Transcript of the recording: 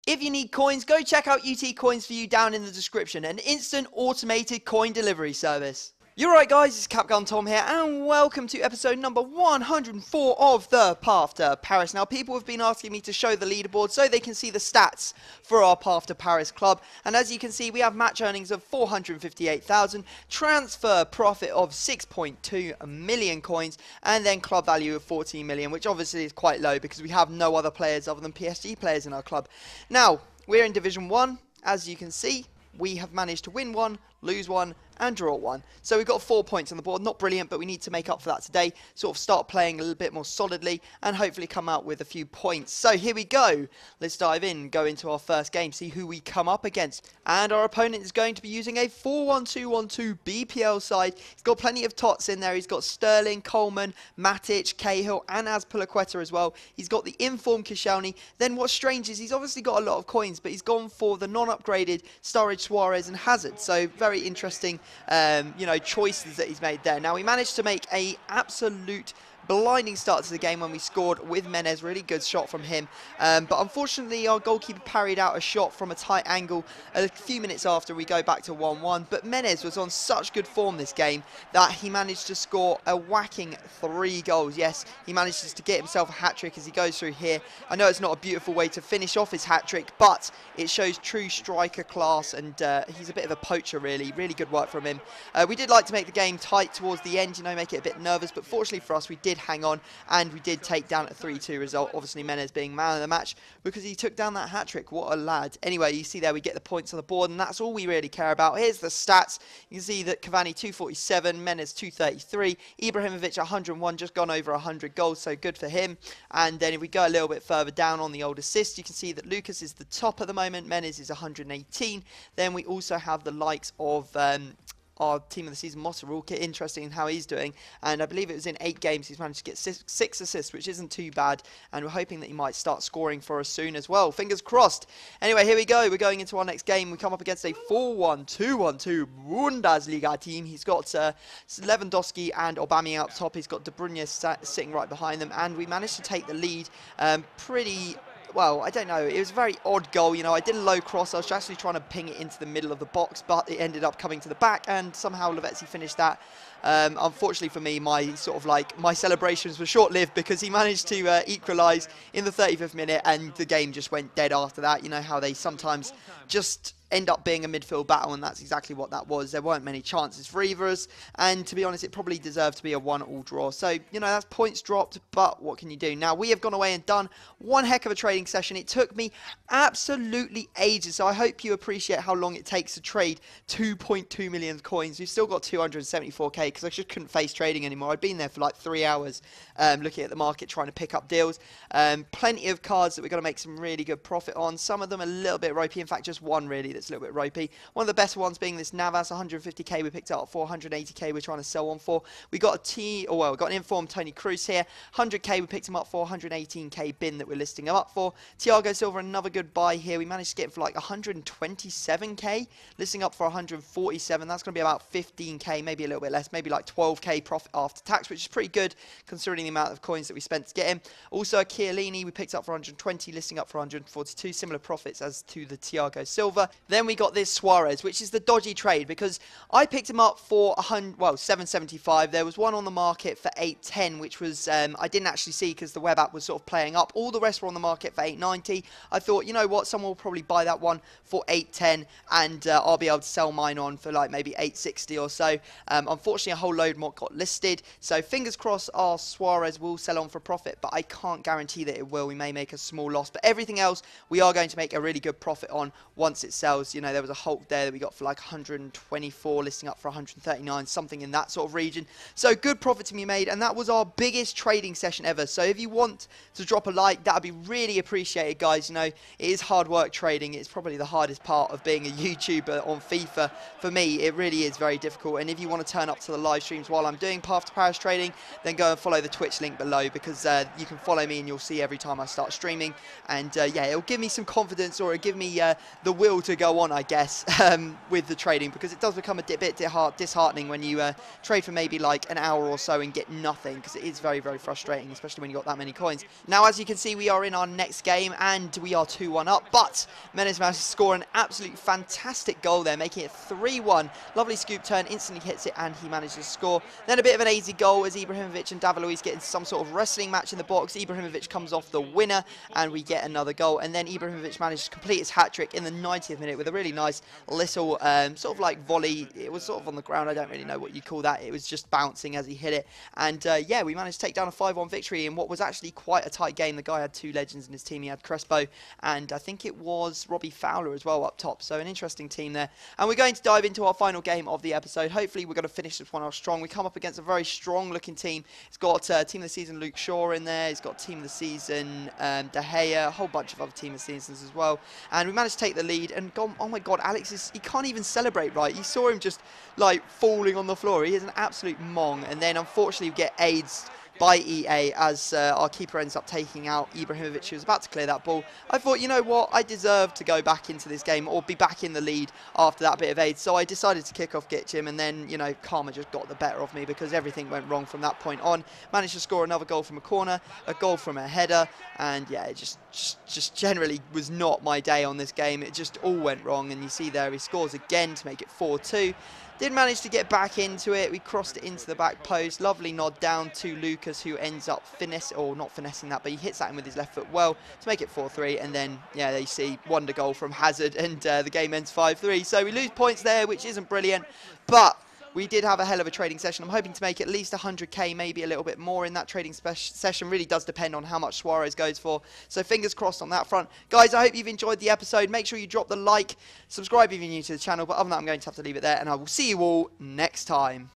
If you need coins, go check out UT Coins for you down in the description, an instant automated coin delivery service. You're right guys, it's Capgun Tom here, and welcome to episode number 104 of the Path to Paris. Now, people have been asking me to show the leaderboard so they can see the stats for our Path to Paris club, and as you can see, we have match earnings of 458,000, transfer profit of 6.2 million coins, and then club value of 14 million, which obviously is quite low because we have no other players other than PSG players in our club. Now, we're in Division 1, as you can see. We have managed to win one, lose one, and draw one. So we've got 4 points on the board. Not brilliant, but we need to make up for that today. Sort of start playing a little bit more solidly and hopefully come out with a few points. So here we go. Let's dive in, go into our first game, see who we come up against. And our opponent is going to be using a 4-1-2-1-2 BPL side. He's got plenty of tots in there. He's got Sterling, Coleman, Matic, Cahill, and Azpilicueta as well. He's got the informed Koscielny. Then what's strange is he's obviously got a lot of coins, but he's gone for the non-upgraded Sturridge, Suarez, and Hazard. So very interesting choices that he's made there. Now, we managed to make a absolute blinding start to the game when we scored with Menez. Really good shot from him. But unfortunately, our goalkeeper parried out a shot from a tight angle a few minutes after we go back to 1-1. But Menez was on such good form this game that he managed to score a whacking 3 goals. Yes, he manages to get himself a hat-trick as he goes through here. I know it's not a beautiful way to finish off his hat-trick, but it shows true striker class, and he's a bit of a poacher, really. Really good work from him. We did like to make the game tight towards the end, make it a bit nervous, but fortunately for us, we did hang on, and we did take down a 3-2 result. Obviously, Menez being man of the match because he took down that hat-trick. What a lad. Anyway, you see there we get the points on the board, and that's all we really care about. Here's the stats. You can see that Cavani 247, Menez 233, Ibrahimovic 101, just gone over 100 goals, so good for him. And then if we go a little bit further down on the old assists, you can see that Lucas is the top at the moment, Menez is 118. Then we also have the likes of our team of the season, Motorulke, interesting in how he's doing, and I believe it was in 8 games he's managed to get 6 assists, which isn't too bad, and we're hoping that he might start scoring for us soon as well. Fingers crossed. Anyway, here we go. We're going into our next game. We come up against a 4-1-2-1-2 Bundesliga team. He's got Lewandowski and Aubameyang up top. He's got De Bruyne sitting right behind them, and we managed to take the lead well, I don't know. It was a very odd goal. I did a low cross. I was actually trying to ping it into the middle of the box, but it ended up coming to the back, and somehow Lavezzi finished that. Unfortunately for me, my celebrations were short-lived because he managed to equalise in the 35th minute, and the game just went dead after that. You know how they sometimes just end up being a midfield battle, and that's exactly what that was. There weren't many chances for either of us, and to be honest, it probably deserved to be a 1-1 draw. So, that's points dropped, but what can you do? Now, we have gone away and done one heck of a trading session. It took me absolutely ages, so I hope you appreciate how long it takes to trade 2.2 million coins. We've still got 274k because I just couldn't face trading anymore. I'd been there for like 3 hours looking at the market, trying to pick up deals. Plenty of cards that we're going to make some really good profit on. Some of them a little bit ropey. In fact, just one really that's a little bit ropey. One of the best ones being this Navas, 150k we picked up for 480k we're trying to sell one for. We got we got an informed Tony Cruz here, 100k we picked him up for, 118k bin that we're listing him up for. Thiago Silva, another good buy here. We managed to get him for like 127k, listing up for 147. That's going to be about 15k, maybe a little bit less, maybe like 12k profit after tax, which is pretty good considering the amount of coins that we spent to get him. Also, a Chiellini we picked up for 120, listing up for 142, similar profits as to the Thiago Silva. Then we got this Suarez, which is the dodgy trade because I picked him up for 775. There was one on the market for 810, which was I didn't actually see because the web app was sort of playing up. All the rest were on the market for 890. I thought, you know what, someone will probably buy that one for 810, and I'll be able to sell mine on for like maybe 860 or so. Unfortunately, a whole load more got listed, so fingers crossed our Suarez will sell on for profit, but I can't guarantee that it will. We may make a small loss, but everything else we are going to make a really good profit on once it sells. There was a Hulk there that we got for like 124, listing up for 139, something in that sort of region. So good profit to be made, and that was our biggest trading session ever. So if you want to drop a like, that would be really appreciated, guys. It is hard work trading. It's probably the hardest part of being a YouTuber on FIFA. For me, it really is very difficult. And if you want to turn up to the live streams while I'm doing Path to Paris trading, then go and follow the Twitch link below, because you can follow me and you'll see every time I start streaming. And yeah, it'll give me some confidence, or it'll give me the will to go go on, I guess, with the trading, because it does become a bit disheartening when you trade for maybe like an hour or so and get nothing, because it is very, very frustrating, especially when you've got that many coins. Now, as you can see, we are in our next game, and we are 2-1 up, but Menes managed to score an absolute fantastic goal there, making it 3-1. Lovely scoop turn, instantly hits it, and he manages to score. Then a bit of an easy goal as Ibrahimovic and David get in some sort of wrestling match in the box. Ibrahimovic comes off the winner, and we get another goal. And then Ibrahimovic managed to complete his hat-trick in the 90th minute with a really nice little sort of like volley. It was sort of on the ground. I don't really know what you call that. It was just bouncing as he hit it. And yeah, we managed to take down a 5-1 victory in what was actually quite a tight game. The guy had 2 legends in his team. He had Crespo, and I think it was Robbie Fowler as well up top. So an interesting team there. And we're going to dive into our final game of the episode. Hopefully we're going to finish this one off strong. We come up against a very strong looking team. It's got Team of the Season Luke Shaw in there. He's got Team of the Season De Gea, a whole bunch of other Team of the Seasons as well. And we managed to take the lead. And oh my God, Alex he can't even celebrate right. You saw him just like falling on the floor. He is an absolute mong. And then unfortunately we get AIDS by EA as our keeper ends up taking out Ibrahimovic, who was about to clear that ball. I thought, you know what, I deserve to go back into this game or be back in the lead after that bit of aid. So I decided to kick off Gitchim, and then, you know, karma just got the better of me because everything went wrong from that point on. Managed to score another goal from a corner, a goal from a header, and yeah, it just generally was not my day on this game. It just all went wrong, and you see there he scores again to make it 4-2. Did manage to get back into it. We crossed it into the back post. Lovely nod down to Lucas, who ends up not finessing that, but he hits that in with his left foot well to make it 4-3. And then, yeah, there you see wonder goal from Hazard, and the game ends 5-3. So we lose points there, which isn't brilliant, but we did have a hell of a trading session. I'm hoping to make at least 100k, maybe a little bit more in that trading session. Really does depend on how much Suarez goes for. So fingers crossed on that front. Guys, I hope you've enjoyed the episode. Make sure you drop the like, subscribe if you're new to the channel. But other than that, I'm going to have to leave it there, and I will see you all next time.